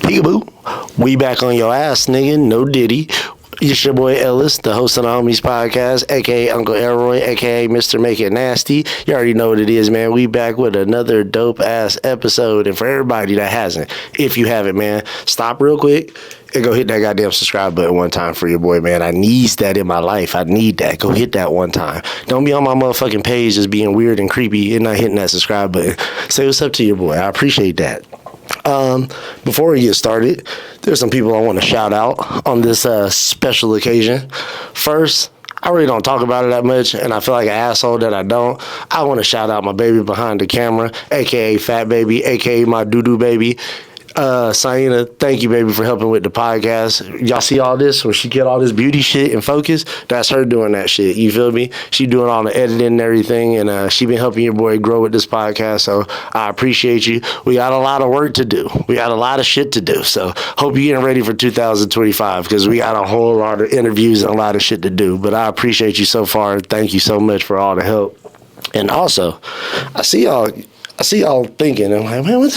Peekaboo. We back on your ass, nigga. No diddy. It's your boy Ellis, the host of the Homies Podcast, a.k.a. Uncle Elroy, a.k.a. Mr. Make It Nasty. You already know what it is, man. We back with another dope-ass episode. And for everybody that hasn't, if you haven't, man, stop real quick and go hit that goddamn subscribe button one time for your boy, man. I needs that in my life. I need that. Go hit that one time. Don't be on my motherfucking page just being weird and creepy and not hitting that subscribe button. Say what's up to your boy. I appreciate that. Before we get started, there's some people I want to shout out on this special occasion. First, I really don't talk about it that much, and I feel like an asshole that I don't. I want to shout out my baby behind the camera, a.k.a. Fat Baby, a.k.a. my doo-doo baby. Saina, thank you, baby, for helping with the podcast. Y'all see all this? When she get all this beauty shit in focus, that's her doing that shit. You feel me? She doing all the editing and everything, and she been helping your boy grow with this podcast, so I appreciate you. We got a lot of work to do. We got a lot of shit to do, so hope you're getting ready for 2025, because we got a whole lot of interviews and a lot of shit to do, but I appreciate you so far. Thank you so much for all the help. And also, I see y'all thinking, I'm like, man,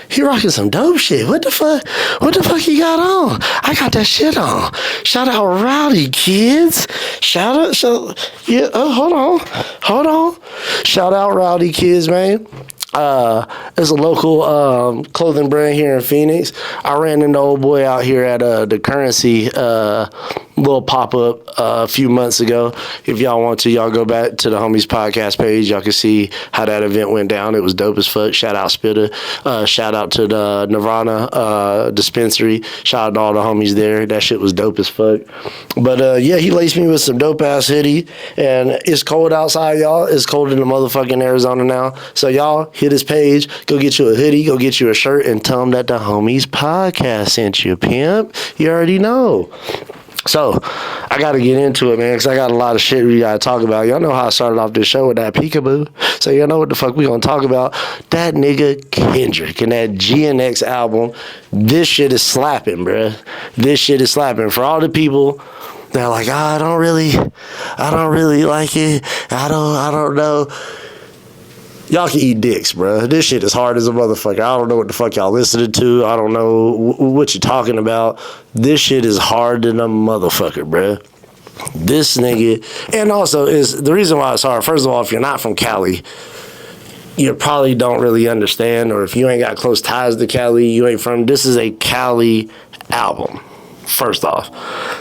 he rocking some dope shit. What the fuck he got on? I got that shit on. Shout out Rowdy Kids. Yeah, hold on. Shout out Rowdy Kids, man. It's a local clothing brand here in Phoenix. I ran into old boy out here at the Currency little pop-up a few months ago. If y'all want to, y'all go back to the Homies Podcast page. Y'all can see how that event went down. It was dope as fuck. Shout out Spitter. Shout out to the Nirvana dispensary. Shout out to all the homies there. That shit was dope as fuck. But yeah, he laced me with some dope-ass hoodie. And it's cold outside, y'all. It's cold in the motherfucking Arizona now. So y'all, hit his page. Go get you a hoodie. Go get you a shirt. And tell him that the Homies Podcast sent you, pimp. You already know. So, I got to get into it, man, because I got a lot of shit we got to talk about. Y'all know how I started off this show with that Peekaboo. So, y'all know what the fuck we going to talk about. That nigga Kendrick and that GNX album. This shit is slapping, bruh. This shit is slapping. For all the people that are like, I don't really like it. I don't know. Y'all can eat dicks, bro. This shit is hard as a motherfucker. I don't know what the fuck y'all listening to. I don't know what you're talking about. This shit is hard than a motherfucker, bro. This nigga, and also is the reason why it's hard. First of all, if you're not from Cali, you probably don't really understand, or if you ain't got close ties to Cali, you ain't from. This is a Cali album. First off.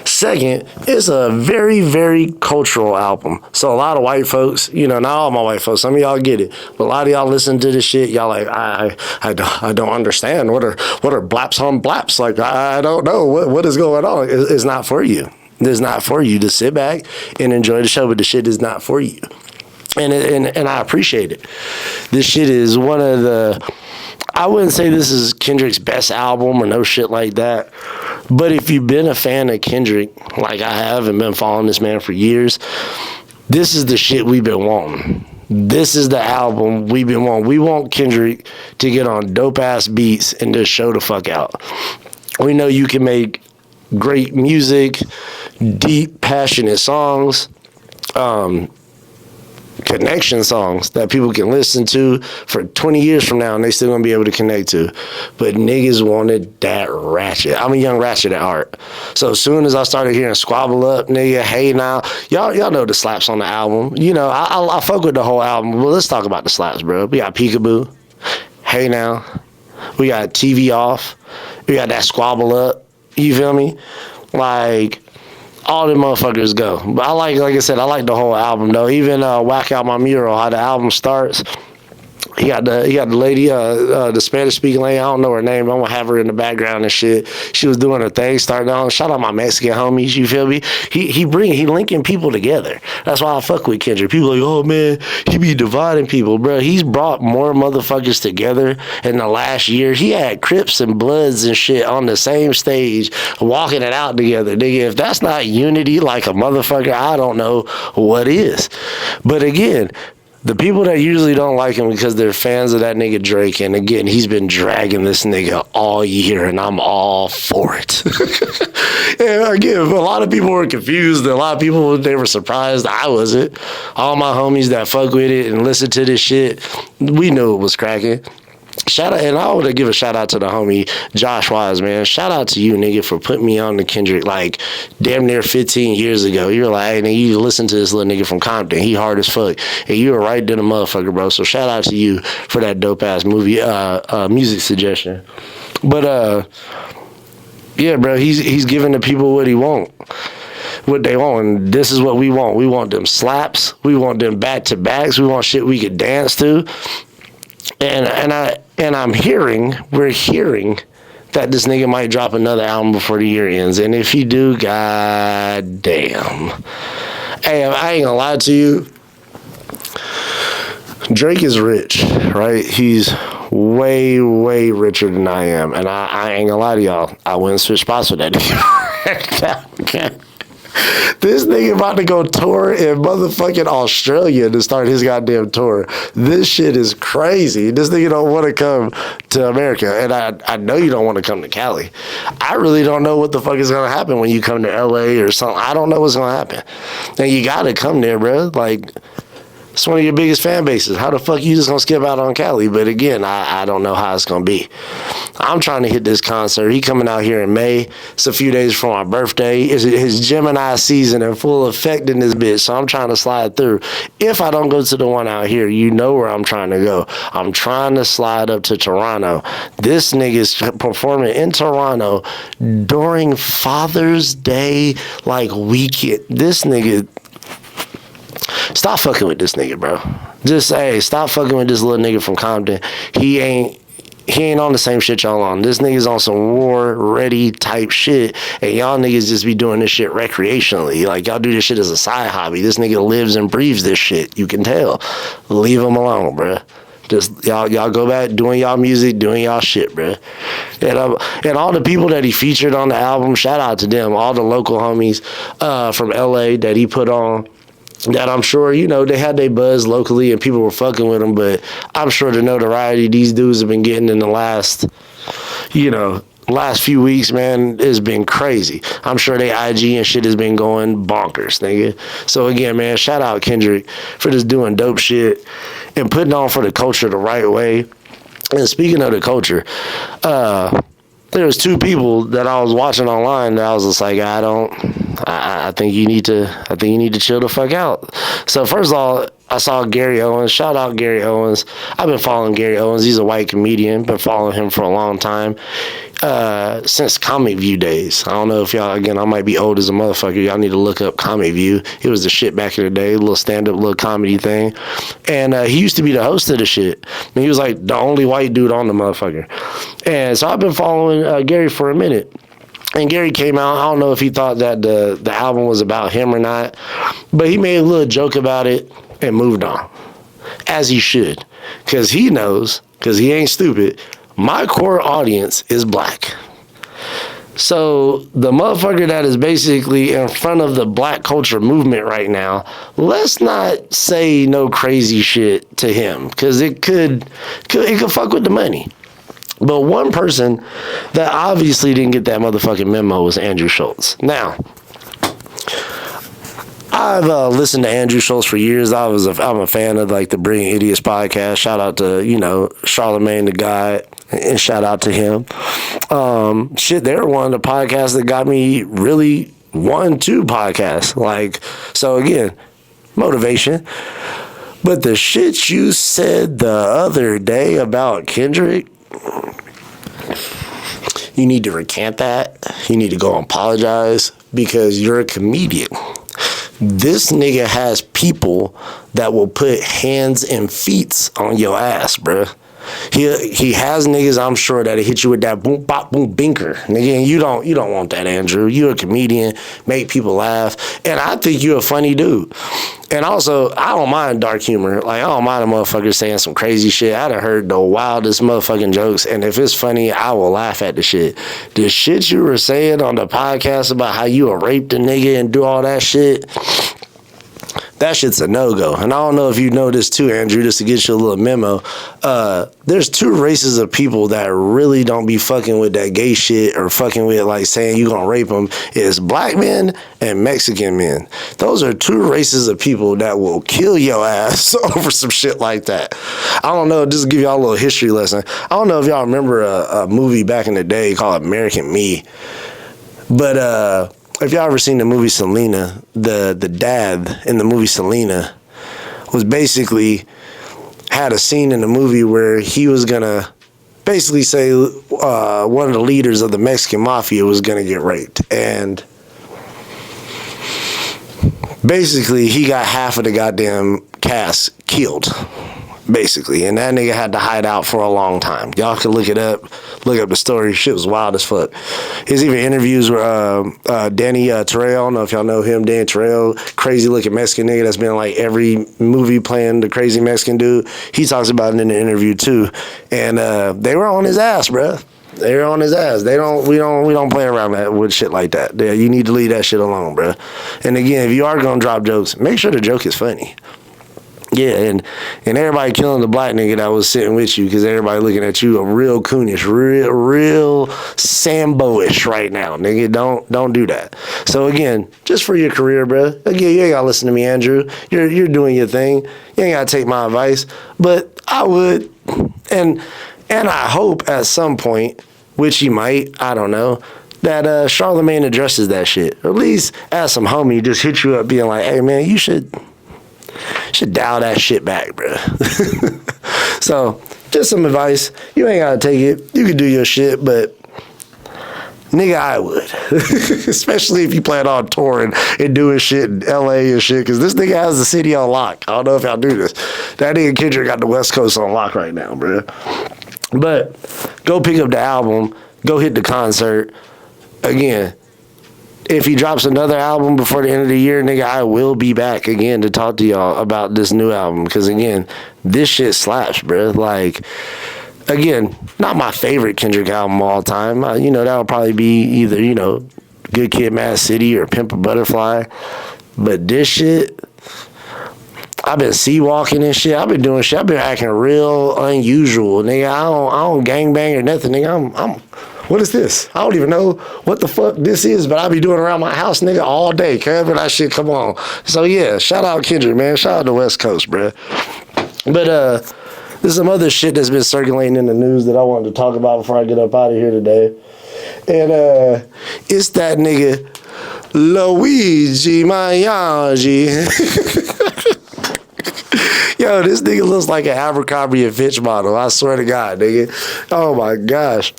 Second, it's a very, very cultural album. So a lot of white folks, you know, not all my white folks, some of y'all get it, but a lot of y'all listen to this shit, y'all like, I don't understand. What are blaps on blaps? Like, I don't know. What is going on? It's not for you. It's not for you to sit back and enjoy the show, but the shit is not for you. And I appreciate it. This shit is one of the, I wouldn't say this is Kendrick's best album or no shit like that. But if you've been a fan of Kendrick, like I have and been following this man for years, this is the shit we've been wanting. This is the album we've been wanting. We want Kendrick to get on dope-ass beats and just show the fuck out. We know you can make great music, deep, passionate songs, connection songs that people can listen to for 20 years from now and they still gonna be able to connect to. But niggas wanted that ratchet. I'm a young ratchet at heart. So as soon as I started hearing Squabble Up, nigga, Hey Now, y'all know the slaps on the album. You know, I fuck with the whole album. Well, let's talk about the slaps, bro. We got Peekaboo, Hey Now, we got TV Off, we got that Squabble Up. You feel me? Like, all them motherfuckers go. But like I said, I like the whole album though. Even Whack Out My Mural, how the album starts. He got the lady, the Spanish speaking lady. I don't know her name. I'm gonna have her in the background and shit. She was doing her thing, starting on. Shout out my Mexican homies. You feel me? He linking people together. That's why I fuck with Kendrick. People like, oh man, he be dividing people, bro. He's brought more motherfuckers together in the last year. He had Crips and Bloods and shit on the same stage, walking it out together, nigga. If that's not unity like a motherfucker, I don't know what is. But again, the people that usually don't like him because they're fans of that nigga Drake, and again, he's been dragging this nigga all year, and I'm all for it. And again, a lot of people were confused. A lot of people, they were surprised. I wasn't. All my homies that fuck with it and listen to this shit, we knew it was cracking. Shout out, and I want to give a shout out to the homie Josh Wise, man. Shout out to you, nigga, for putting me on to Kendrick like damn near 15 years ago. You were like, hey, nigga, you listen to this little nigga from Compton. He hard as fuck, and you were right then a motherfucker, bro. So shout out to you for that dope ass music suggestion. But yeah, bro, he's giving the people what they want, and this is what we want. We want them slaps. We want them back to backs. We want shit we could dance to. We're hearing that this nigga might drop another album before the year ends. And if he do, god damn. Hey, I ain't gonna lie to you. Drake is rich, right? He's way, way richer than I am. And I ain't gonna lie to y'all. I wouldn't switch spots with that nigga. This nigga about to go tour in motherfucking Australia to start his goddamn tour. This shit is crazy. This nigga don't want to come to America. And I know you don't want to come to Cali. I really don't know what the fuck is going to happen when you come to LA or something. I don't know what's going to happen. And you got to come there, bro. Like, it's one of your biggest fan bases. How the fuck you just gonna skip out on Cali? But again, I don't know how it's gonna be. I'm trying to hit this concert. He coming out here in May. It's a few days before my birthday. It's his Gemini season in full effect in this bitch. So I'm trying to slide through. If I don't go to the one out here, you know where I'm trying to go. I'm trying to slide up to Toronto. This nigga's performing in Toronto during Father's Day weekend. This nigga. Stop fucking with this nigga, bro. Just stop fucking with this little nigga from Compton. He ain't on the same shit y'all on. This nigga's on some war ready type shit, and y'all niggas just be doing this shit recreationally. Like, y'all do this shit as a side hobby. This nigga lives and breathes this shit. You can tell. Leave him alone, bro. Just y'all go back doing y'all music, doing y'all shit, bro. And all the people that he featured on the album, shout out to them. All the local homies from LA that he put on. That I'm sure, they had their buzz locally and people were fucking with them, but I'm sure the notoriety these dudes have been getting in the last few weeks, man, has been crazy. I'm sure they IG and shit has been going bonkers, nigga. So again, man, shout out Kendrick for just doing dope shit and putting on for the culture the right way. And speaking of the culture, there was two people that I was watching online that I was just like, I think you need to chill the fuck out. So first of all, I saw Gary Owens. Shout out Gary Owens. I've been following Gary Owens. He's a white comedian. Been following him for a long time. Since Comic View days. I don't know if y'all, again, I might be old as a motherfucker. Y'all need to look up Comic View. It was the shit back in the day, a little stand-up, little comedy thing. And he used to be the host of the shit. And he was like the only white dude on the motherfucker. And so I've been following Gary for a minute. And Gary came out. I don't know if he thought that the album was about him or not, but he made a little joke about it and moved on, as he should, because he knows, because he ain't stupid, my core audience is black. So the motherfucker that is basically in front of the black culture movement right now, let's not say no crazy shit to him, because it could fuck with the money. But one person that obviously didn't get that motherfucking memo was Andrew Schultz. Now, I've listened to Andrew Schultz for years. I'm a fan of the Brilliant Idiots podcast. Shout out to, Charlemagne the God, and shout out to him. They're one of the podcasts that got me really wanting to podcast. So again, motivation. But the shit you said the other day about Kendrick, you need to recant that. You need to go and apologize, because you're a comedian. This nigga has people that will put hands and feet on your ass, bruh. He has niggas, I'm sure, that'll hit you with that boom bop boom binker, nigga. And you don't want that, Andrew. You're a comedian, make people laugh, and I think you're a funny dude. And also, I don't mind dark humor. I don't mind a motherfucker saying some crazy shit. I done heard the wildest motherfucking jokes, and if it's funny, I will laugh at the shit. The shit you were saying on the podcast about how you raped a nigga and do all that shit, that shit's a no-go. And I don't know if you know this too, Andrew, just to get you a little memo. There's two races of people that really don't be fucking with that gay shit or fucking with like saying you gonna rape them. It's black men and Mexican men. Those are two races of people that will kill your ass over some shit like that. I don't know, just to give y'all a little history lesson. I don't know if y'all remember a movie back in the day called American Me. But if y'all ever seen the movie Selena, the dad in the movie Selena was basically had a scene in the movie where he was gonna basically say one of the leaders of the Mexican mafia was gonna get raped, and basically he got half of the goddamn cast killed. Basically, and that nigga had to hide out for a long time. Y'all can look up the story. Shit was wild as fuck. There's even interviews with Danny Trejo. I don't know if y'all know him, Danny Trejo, crazy looking Mexican nigga that's been in like every movie playing the crazy Mexican dude. He talks about it in the interview too. And they were on his ass, bruh. They were on his ass. We don't play around with shit like that. You need to leave that shit alone, bruh. And again, if you are gonna drop jokes, make sure the joke is funny. Yeah, and everybody killing the black nigga that was sitting with you because everybody looking at you a real coonish, real Sambo-ish right now, nigga. Don't do that. So again, just for your career, bro. Again, you ain't gotta listen to me, Andrew. You're doing your thing. You ain't gotta take my advice, but I would, and I hope at some point, which he might, I don't know, that Charlemagne addresses that shit. Or at least as some homie, just hit you up being like, hey man, you should dial that shit back, bro. So, just some advice. You ain't gotta take it. You can do your shit, but nigga, I would. Especially if you plan on touring and doing shit in LA and shit, because this nigga has the city on lock. I don't know if y'all do this. That nigga Kendrick got the West Coast on lock right now, bro. But go pick up the album. Go hit the concert. Again, if he drops another album before the end of the year, nigga, I will be back again to talk to y'all about this new album. Because, again, this shit slaps, bro. Like, again, not my favorite Kendrick album of all time. That'll probably be either, Good Kid, Mad City or Pimp a Butterfly. But this shit, I've been sea-walking and shit. I've been doing shit. I've been acting real unusual, nigga. I don't gangbang or nothing, nigga. What is this? I don't even know what the fuck this is, but I be doing around my house, nigga, all day. Whenever that shit come on. So yeah, shout out Kendrick, man. Shout out to West Coast, bro. But there's some other shit that's been circulating in the news that I wanted to talk about before I get up out of here today. And it's that nigga Luigi Mangione. Yo, this nigga looks like an Abercrombie and Fitch model. I swear to God, nigga. Oh my gosh.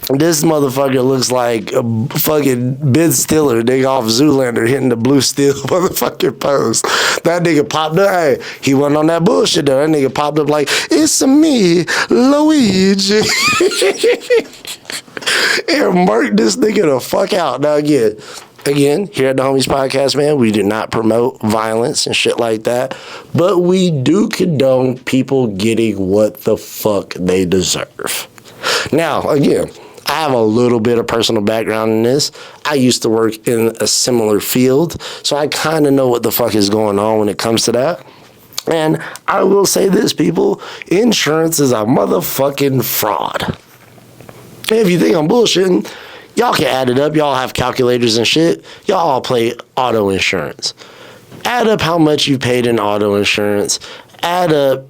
This motherfucker looks like a fucking Ben Stiller, nigga, off Zoolander hitting the blue steel motherfucking pose. That nigga popped up. Hey, he wasn't on that bullshit though. That nigga popped up like, it's me, Luigi. And murked this nigga the fuck out. Now again, here at the Homies Podcast, man, we do not promote violence and shit like that, but we do condone people getting what the fuck they deserve. Now, again, I have a little bit of personal background in this. I used to work in a similar field, so I kind of know what the fuck is going on when it comes to that. And I will say this, people, insurance is a motherfucking fraud. And if you think I'm bullshitting, y'all can add it up. Y'all have calculators and shit. Y'all all play auto insurance. Add up how much you paid in auto insurance. Add up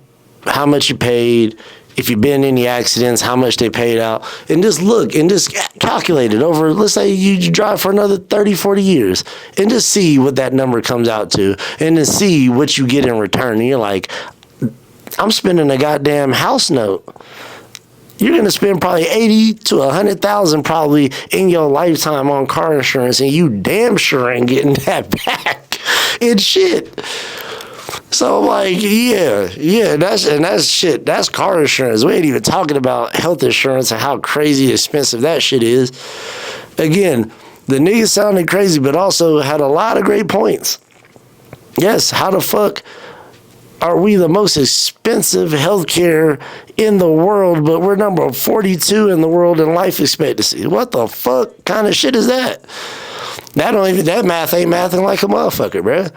how much you paid if you've been in any accidents, how much they paid out, and just look and just calculate it over, let's say you drive for another 30, 40 years, and just see what that number comes out to, and then see what you get in return. And you're like, I'm spending a goddamn house note. You're going to spend probably 80 to 100,000 probably in your lifetime on car insurance, and you damn sure ain't getting that back in shit. So, like, yeah, that's shit. That's car insurance. We ain't even talking about health insurance and how crazy expensive that shit is. Again, the nigga sounded crazy, but also had a lot of great points. Yes, how the fuck are we the most expensive healthcare in the world, but we're number 42 in the world in life expectancy? What the fuck kind of shit is that? That math ain't mathing like a motherfucker, bruh.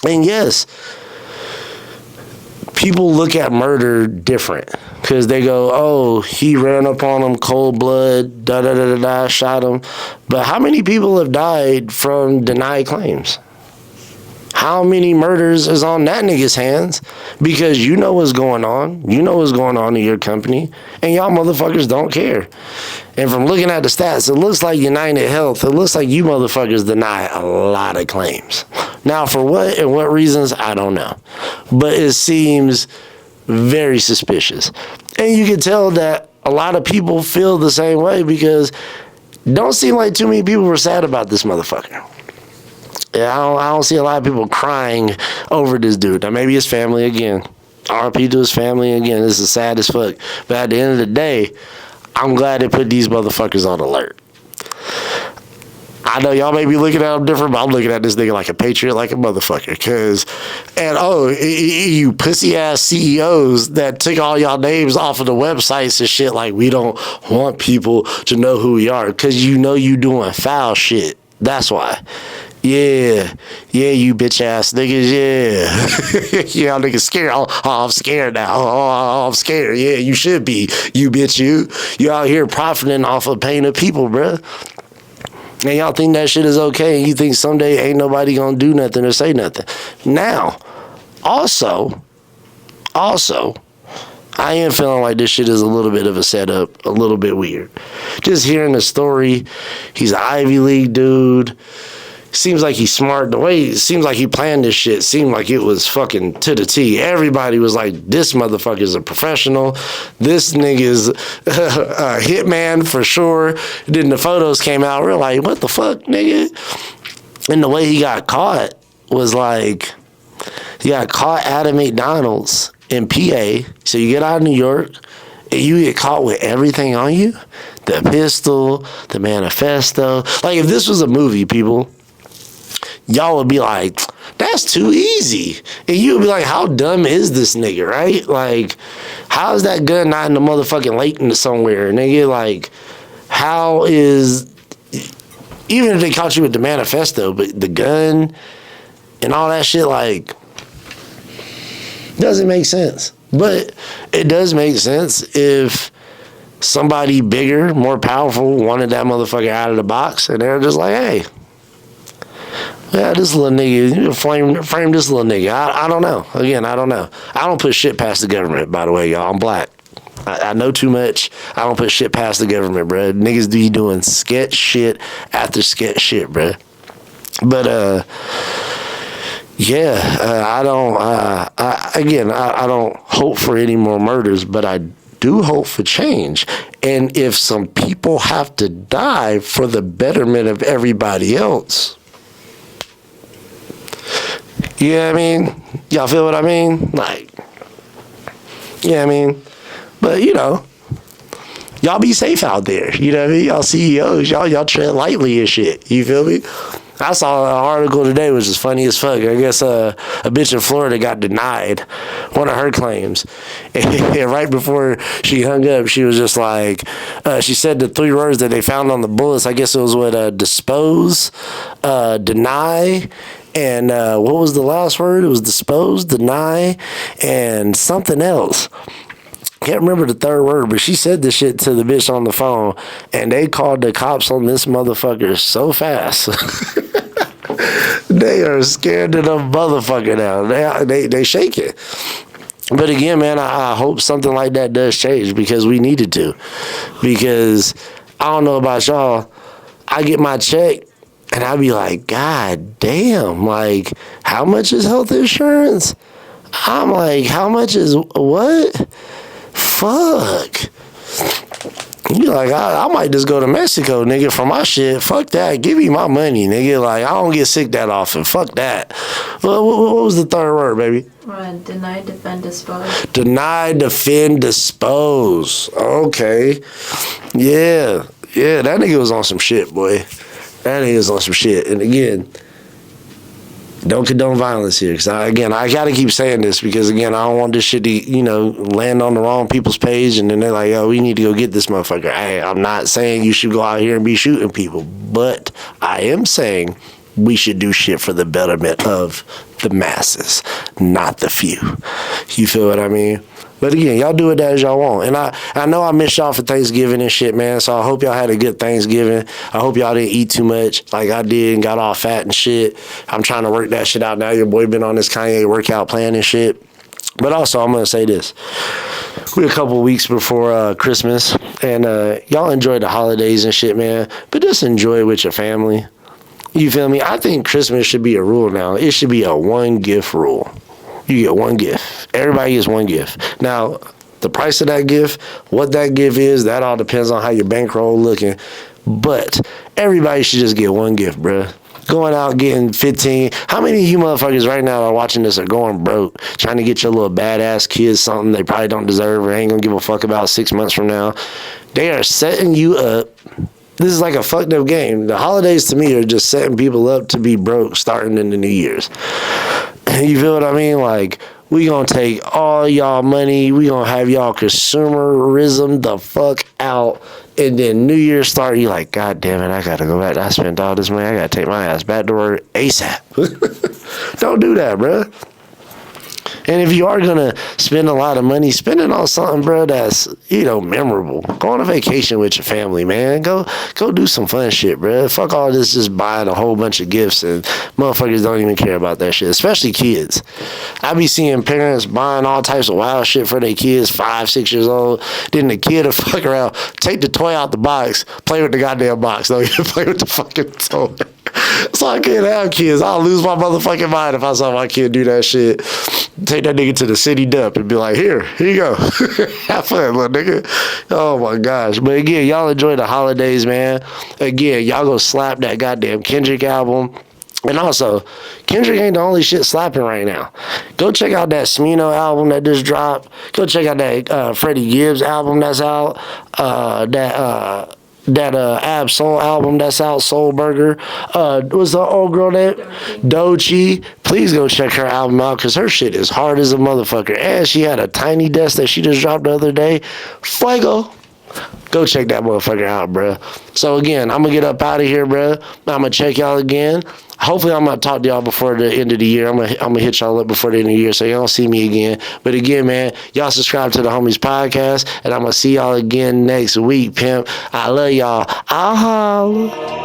And yes, people look at murder different because they go, oh, he ran up on him, cold blood, da-da-da-da-da, shot him. But how many people have died from denied claims? How many murders is on that nigga's hands? Because you know what's going on. You know what's going on in your company. And y'all motherfuckers don't care. And from looking at the stats, it looks like United Health, it looks like you motherfuckers deny a lot of claims. Now, for what and what reasons, I don't know. But it seems very suspicious. And you can tell that a lot of people feel the same way because don't seem like too many people were sad about this motherfucker. Yeah, I don't see a lot of people crying over this dude. Now, maybe his family again. RP to his family again. This is sad as fuck. But at the end of the day, I'm glad they put these motherfuckers on alert. I know y'all may be looking at him different, but I'm looking at this nigga like a patriot, like a motherfucker. You pussy ass CEOs that took all y'all names off of the websites and shit, like we don't want people to know who we are because you know you doing foul shit. That's why. Yeah, you bitch ass niggas, yeah. Yeah, niggas scared. Oh, I'm scared now. Oh, I'm scared. Yeah, you should be. You bitch, you out here profiting off of pain of people, bruh. And y'all think that shit is okay, and you think someday ain't nobody gonna do nothing or say nothing. Now, also, I am feeling like this shit is a little bit of a setup, a little bit weird. Just hearing the story, he's an Ivy League dude. Seems like he's smart. The way it seems like he planned this shit seemed like it was fucking to the T. Everybody was like, this motherfucker's a professional. This nigga's a hitman for sure. Then the photos came out. We're like, what the fuck, nigga? And the way he got caught was like, he got caught at a McDonald's in PA. So you get out of New York and you get caught with everything on you. The pistol, the manifesto. Like if this was a movie, people, y'all would be like, that's too easy. And you would be like, how dumb is this nigga, right? Like, how is that gun not in the motherfucking lake into somewhere? Nigga, like, how is, even if they caught you with the manifesto, but the gun and all that shit, like, doesn't make sense. But it does make sense if somebody bigger, more powerful wanted that motherfucker out of the box and they're just like, hey, yeah, this little nigga, frame this little nigga. I don't know. Again, I don't know. I don't put shit past the government, by the way, y'all. I'm black. I know too much. I don't put shit past the government, bruh. Niggas be doing sketch shit after sketch shit, bruh. But, I don't, I don't hope for any more murders, but I do hope for change. And if some people have to die for the betterment of everybody else, you know what I mean? Y'all feel what I mean? Like, you know what I mean? But, you know, y'all be safe out there. You know what I mean? Y'all CEOs, y'all tread lightly and shit. You feel me? I saw an article today which is funny as fuck. I guess a bitch in Florida got denied one of her claims. And right before she hung up, she was just like, she said the 3 words that they found on the bullets. I guess it was what, dispose, deny, and what was the last word? It was dispose, deny, and something else. Can't remember the 3rd word, but she said this shit to the bitch on the phone, and they called the cops on this motherfucker so fast. They are scared of the motherfucker now. They shake it. But again, man, I hope something like that does change because we needed to. Because I don't know about y'all, I get my check and I be like, God damn, like, how much is health insurance? I'm like, how much is what? Fuck. You like, I might just go to Mexico, nigga, for my shit. Fuck that. Give me my money, nigga. Like, I don't get sick that often. Fuck that. What was the 3rd word, baby? Deny, defend, dispose. Deny, defend, dispose. Okay. Yeah, that nigga was on some shit, boy. That nigga was on some shit. And again, don't condone violence here. Because, I got to keep saying this because, again, I don't want this shit to, land on the wrong people's page. And then they're like, oh, we need to go get this motherfucker. Hey, I'm not saying you should go out here and be shooting people. But I am saying we should do shit for the betterment of the masses, not the few. You feel what I mean? But again, y'all do it as y'all want. And I know I missed y'all for Thanksgiving and shit, man. So I hope y'all had a good Thanksgiving. I hope y'all didn't eat too much like I did and got all fat and shit. I'm trying to work that shit out now. Your boy been on this Kanye workout plan and shit. But also, I'm going to say this. We're a couple weeks before Christmas. And y'all enjoy the holidays and shit, man. But just enjoy it with your family. You feel me? I think Christmas should be a rule now. It should be a one gift rule. You get one gift. Everybody gets one gift. Now, the price of that gift, what that gift is, that all depends on how your bankroll looking. But everybody should just get one gift, bruh. Going out getting 15. How many of you motherfuckers right now are watching this are going broke, trying to get your little badass kids something they probably don't deserve or ain't gonna give a fuck about 6 months from now? They are setting you up. This is like a fucked up game. The holidays to me are just setting people up to be broke starting in the New Year's. You feel what I mean? Like, we gonna take all y'all money. We gonna have y'all consumerism the fuck out. And then New Year's start, you like, God damn it, I gotta go back. I spent all this money. I gotta take my ass back to work ASAP. Don't do that, bruh. And if you are gonna spend a lot of money, spend it on something, bro, that's, memorable. Go on a vacation with your family, man. Go do some fun shit, bro. Fuck all this just buying a whole bunch of gifts and motherfuckers don't even care about that shit, especially kids. I be seeing parents buying all types of wild shit for their kids, 5, 6 years old. Then the kid will fuck around, take the toy out the box, play with the goddamn box. Don't even play with the fucking toy. So I can't have kids. I'll lose my motherfucking mind if I saw my kid do that shit. Take that nigga to the city dump and be like, here you go. Have fun, little nigga. Oh my gosh. But again, y'all enjoy the holidays, man. Again, y'all go slap that goddamn Kendrick album. And also, Kendrick ain't the only shit slapping right now. Go check out that Smino album that just dropped. Go check out that Freddie Gibbs album that's out. That Ab Soul album that's out, Soul Burger. Was the old girl that Doechii? Please go check her album out because her shit is hard as a motherfucker. And she had a Tiny Desk that she just dropped the other day. Fuego. Go check that motherfucker out, bruh. So again, I'm gonna get up out of here, bruh. I'm gonna check y'all again. Hopefully I'm gonna talk to y'all before the end of the year. I'm gonna hit y'all up before the end of the year so y'all don't see me again. But again, man, y'all subscribe to the Homies Podcast and I'm gonna see y'all again next week, pimp. I love y'all. I'll holla.